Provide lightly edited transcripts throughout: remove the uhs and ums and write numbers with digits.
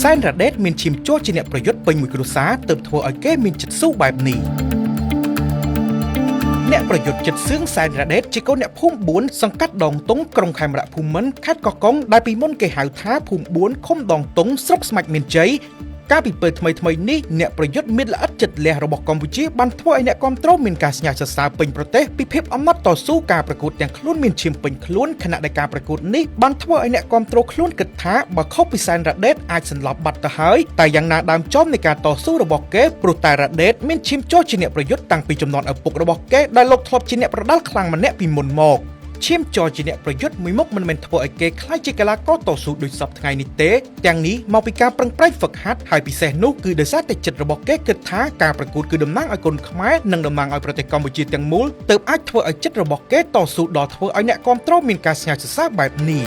សែនរ៉ាដេតមានឈាមជ័រជាអ្នកប្រយុទ្ធពេញមួយគ្រួសារទើបធ្វើឲ្យគេមានចិត្តស៊ូបែបនេះអ្នកប្រយុទ្ធចិត្តសឿងសែនរ៉ាដេតជាកូនអ្នកភូមិ4សង្កាត់ដងតុងក្រុងខេមរៈភូមិន្ទខេត្តកោះកុងដែលពីមុនគេហៅថាភូមិ4ឃុំដងតុងស្រុកស្មាច់មានជ័យកាលពីពេលថ្មីនេះអ្នកប្រយុទ្ធមានល្អិតចិត្តលះរបស់កម្ពុជាបានធ្វើឲ្យអ្នកគាំទ្រមានការស្ញះសរសើរពេញប្រទេសពីភាពអំណត់តស៊ូការប្រកួតទាំងខ្លួនមានឈាមពេញខ្លួនខណៈដែលការប្រកួតនេះបានធ្វើឲ្យអ្នកគាំទ្រខ្លួនគិតថាបើខុសពីសែនរ៉ាដេតអាចសន្លប់បាត់ទៅហើយតែយ៉ាងណាដើមចំនៃការតស៊ូរបស់គេព្រោះតែរ៉ាដេតមានឈាមជ័រជាអ្នកប្រយុទ្ធតាំងពីចំនួនឪពុករបស់គេដែលលោកធ្លាប់ជាអ្នកប្រដាល់ខ្លាំងម្នាក់ពីមុនមកឈាមជ័រជាអ្នកប្រយុទ្ធមួយមុខមិនមែនធ្វើឲ្យគេខ្លាចជាកីឡាករតស៊ូដូចសពថ្ងៃនេះទេទាំងនេះមកពីការប្រឹងប្រែងហ្វឹកហាត់ហើយពិសេសនោះគឺដោយសារតែចិត្តរបស់គេគិតថាការប្រកួតគឺតំណាងឲ្យកូនខ្មែរនិងតំណាងឲ្យប្រទេសកម្ពុជាទាំងមូលទើបអាចធ្វើឲ្យចិត្តរបស់គេតស៊ូដល់ធ្វើឲ្យអ្នកគាំទ្រមានការស្ញះសរសើរបែបនេះ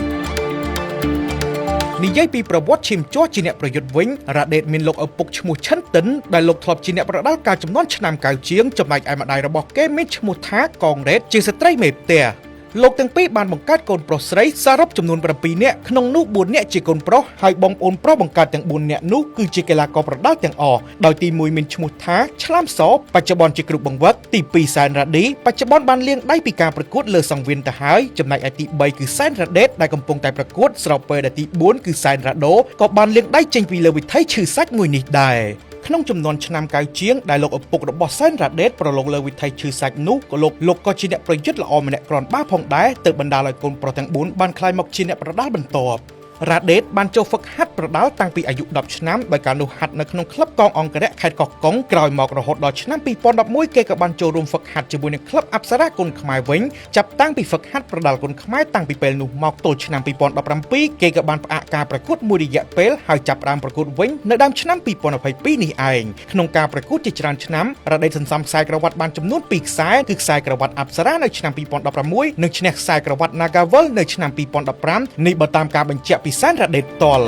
និយាយពីប្រវត្តិឈាមជ័រជាអ្នកប្រយុទ្ធវិញរ៉ាដេតមានលោកឪពុកឈ្មោះឈិនតិនដែលលោកធ្លាប់ជាអ្នកប្រដាល់ការចំនួនឆ្នាំ9ជាងចំណែកឯម្ដាយរបស់គេមានឈ្មោះថាកងរ៉េតជាស្ត្រីមេផ្ទះលោកទាំងពីរបានបង្កើតកូនប្រុសស្រីសរុបចំនួន7នាក់ក្នុងនោះ4នាក់ជាកូនប្រុសហើយបងប្អូនប្រុសបង្កើតទាំង4នាក់នោះគឺជាកីឡាករប្រដាល់ទាំងអស់ដោយទី1មានឈ្មោះថាឆ្លាមសបច្ចុប្បន្នជាគ្រូបង្វឹកទី2សែនរ៉ាឌីបច្ចុប្បន្នបានលាងដៃពីការប្រកួតលើសង្វៀនទៅហើយចំណែកឯទី3គឺសែនរ៉ាដេតដែលកំពុងតែប្រកួតស្របពេលដែលទី4គឺសែនរ៉ាដូក៏បានលាងដៃចេញពីលើវិថីឈឺសាច់មួយនេះដែរក្នុងចំនួនឆ្នាំ9ជាងដែលលោកឪពុករបស់សែនរ៉ាដេតប្រឡងលើវិថីឈឺសាច់នោះក៏លោកក៏ជាអ្នកប្រយុទ្ធល្អម្នាក់គ្រាន់បើផងដែរទើបបណ្ដាលឲ្យកូនប្រុសទាំង4បានក្លាយមកជាអ្នកប្រដាល់បន្ទាប់រ៉ាដេតបានចូលហ្វឹកហាត់ប្រដាល់តាំងពីអាយុ10ឆ្នាំដោយការនោះហាត់នៅក្នុងក្លឹបកងអង្គរៈខេត្តកោះកុងក្រោយមករហូតដល់ឆ្នាំ2011គេក៏បានចូលរួមហ្វឹកហាត់ជាមួយនឹងក្លឹបអប្សរាគុណខ្មែរវិញចាប់តាំងពីហ្វឹកហាត់ប្រដាល់គុណខ្មែរតាំងពីពេលនោះមកទល់ឆ្នាំ2017គេក៏បានផ្អាកការប្រកួតមួយរយៈពេលហើយចាប់ផ្ដើមប្រកួតវិញនៅដើមឆ្នាំ2022នេះឯងក្នុងការប្រកួតជាច្រើនឆ្នាំរ៉ាដេតសន្សំខ្សែក្រវ៉ាត់បានចំនួន2ខ្សែគឺខ្សែក្រវ៉ាត់អប្សរានៅឆ្នាំ2016និងឈ្នះខ្សែក្រវ៉ាត់ Nagavel នៅឆ្នាំ2015នេះបើតាមការបញ្ជាក់ពីសែនរ៉ាដេតតល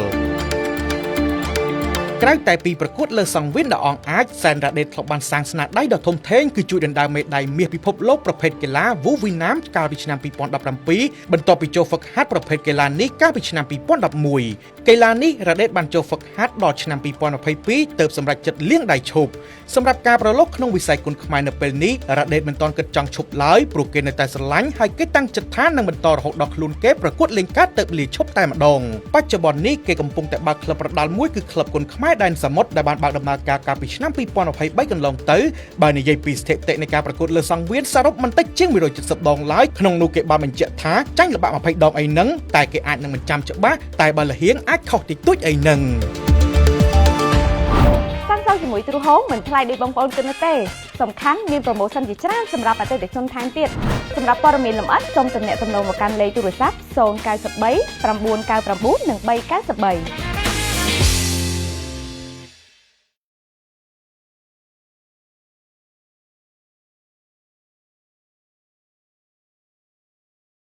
ក្រៅតែពីប្រកួតលើសង្វៀនដ៏អង្អាចសែនរ៉ាដេតធ្លាប់បានសាងស្នាដៃដ៏ធំធេងគឺជួយដណ្ដើមមេដាយមាសពិភពលោកប្រភេទកីឡាវ៉ូវីណាមកាលពីឆ្នាំ2017បន្ទាប់ពីចូលហ្វឹកហាត់ប្រភេទកីឡានេះកាលពីឆ្នាំ2011កីឡានេះរ៉ាដេតបានចូលហ្វឹកហាត់ដល់ឆ្នាំ2022ទើបសម្រេចចិត្តលាងដៃឈប់សម្រាប់ការប្រឡូកក្នុងវិស័យគុនខ្មែរនៅពេលនេះរ៉ាដេតមិនទាន់គិតចង់ឈប់ឡើយព្រោះគេនៅតែស្រឡាញ់ហើយគេតាំងចិត្តថានឹងបន្តរហូតដល់ខ្លួនគេប្រកួតលេងកាត់ទើបលាឈប់តែម្ដងបច្ចុប្បន្ននេះគេកំពុងតែបើកក្លឹបប្រដាល់មួយគឺក្លឹបគុនខ្មែរដែនសមុទ្រដែលបានបើកដំណើរការកាលពីឆ្នាំ2023កន្លងទៅបើនិយាយពីស្ថិតិនៃការប្រកួតលើសង្វៀនសរុបមិនតិចជាង170ដងឡើយក្នុងនោះគេបានបញ្ជាក់ថាចាញ់ល្បាក់20ដងអីហ្នឹងតែគេអាចនឹងមិនចាំច្បាស់តែបើលហៀងអាចខុសតិចតួចអីហ្នឹងសាំងជាមួយទ្រូហូមមិនថ្លៃដូចបងប្អូនគិតនោះទេសំខាន់មានប្រូម៉ូសិនជាច្រើនសម្រាប់អតិថិជនថែមទៀតសម្រាប់ព័ត៌មានលម្អិតសូមទំនាក់ទំនងមកកាន់លេខទូរស័ព្ទ093 999 និង393